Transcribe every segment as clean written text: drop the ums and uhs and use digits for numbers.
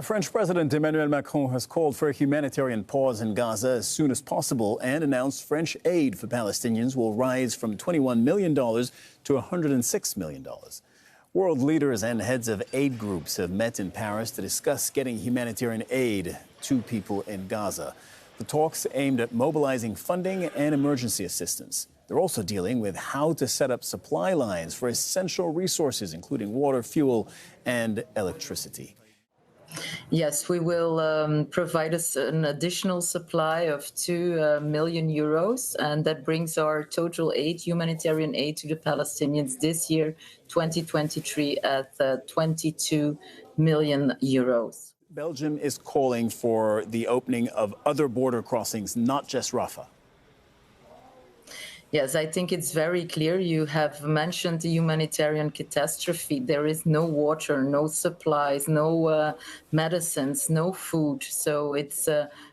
French President Emmanuel Macron has called for a humanitarian pause in Gaza as soon as possible and announced French aid for Palestinians will rise from $21 million to $106 million. World leaders and heads of aid groups have met in Paris to discuss getting humanitarian aid to people in Gaza. The talks aimed at mobilizing funding and emergency assistance. They're also dealing with how to set up supply lines for essential resources, including water, fuel, and electricity. Yes, we will provide us an additional supply of 2 million euros, and that brings our total aid, humanitarian aid to the Palestinians this year, 2023, at 22 million euros. Belgium is calling for the opening of other border crossings, not just Rafah. Yes, I think it's very clear. You have mentioned the humanitarian catastrophe. There is no water, no supplies, no medicines, no food. So it's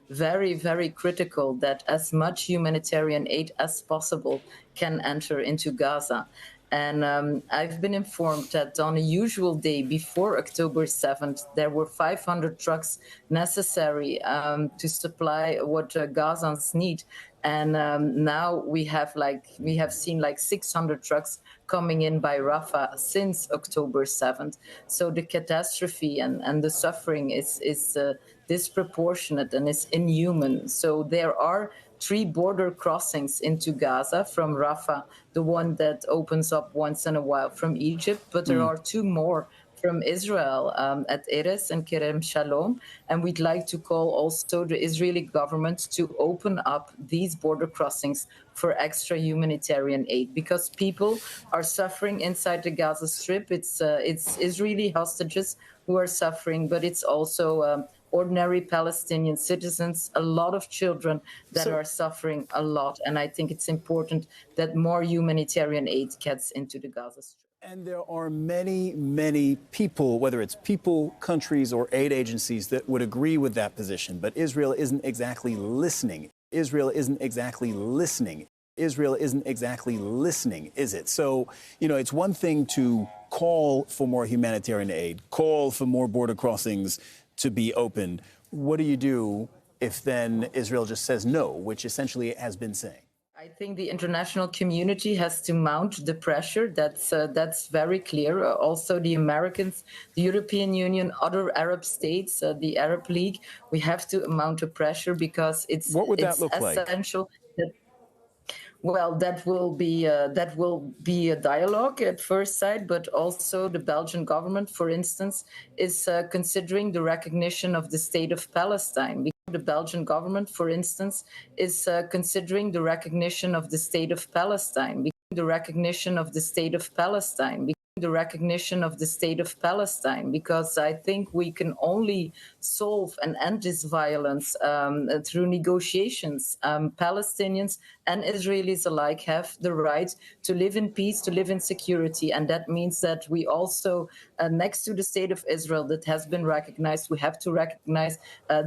very, very critical that as much humanitarian aid as possible can enter into Gaza. And I've been informed that on a usual day before October 7th, there were 500 trucks necessary to supply what Gazans need. And now we have seen 600 trucks coming in by Rafah since October 7th. So the catastrophe and the suffering is disproportionate and is inhuman. So there are 3 border crossings into Gaza from Rafah, the one that opens up once in a while from Egypt, but there are 2 more from Israel at Erez and Kerem Shalom. And we'd like to call also the Israeli government to open up these border crossings for extra humanitarian aid, because people are suffering inside the Gaza Strip. It's Israeli hostages who are suffering, but it's also ordinary Palestinian citizens, a lot of children that are suffering a lot. And I think it's important that more humanitarian aid gets into the Gaza Strip. And there are many, many people, whether it's people, countries, or aid agencies, that would agree with that position. But Israel isn't exactly listening. Israel isn't exactly listening. Israel isn't exactly listening, is it? So, it's one thing to call for more humanitarian aid, call for more border crossings to be opened. What do you do if then Israel just says no, which essentially it has been saying? I think the international community has to mount the pressure. That's very clear. Also, the Americans, the European Union, other Arab states, the Arab League, we have to mount the pressure because it's essential. Well, that will be a dialogue at first sight, but also the Belgian government, for instance, is considering the recognition of the State of Palestine. The Belgian government, for instance, is considering the recognition of the State of Palestine. The recognition of the State of Palestine. The recognition of the State of Palestine, because I think we can only solve and end this violence through negotiations. Palestinians and Israelis alike have the right to live in peace, to live in security, and that means that we also, next to the State of Israel that has been recognized, we have to recognize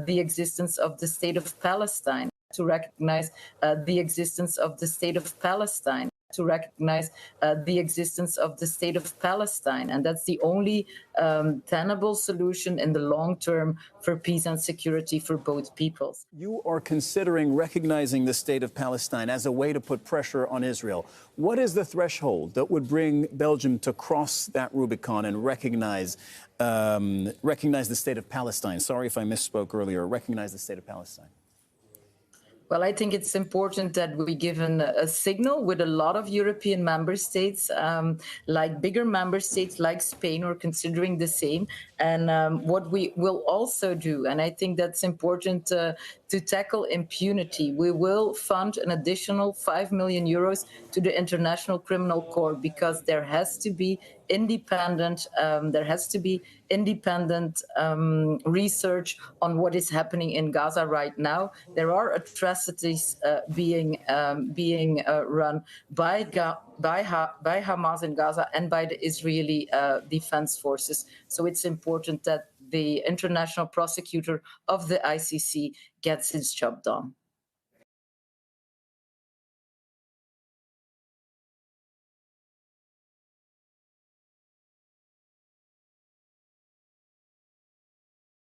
the existence of the State of Palestine, to recognize the existence of the State of Palestine. To recognize the existence of the State of Palestine. And that's the only tenable solution in the long term for peace and security for both peoples. You are considering recognizing the State of Palestine as a way to put pressure on Israel. What is the threshold that would bring Belgium to cross that Rubicon and recognize the State of Palestine? Sorry if I misspoke earlier. Recognize the State of Palestine. Well, I think it's important that we give a signal with a lot of European member states, like bigger member states like Spain, are considering the same. And what we will also do, and I think that's important to tackle impunity, we will fund an additional 5 million euros to the International Criminal Court, because there has to be independent research on what is happening in Gaza right now. There are atrocities being run by Hamas in Gaza and by the Israeli Defense Forces. So it's important that the international prosecutor of the ICC gets his job done.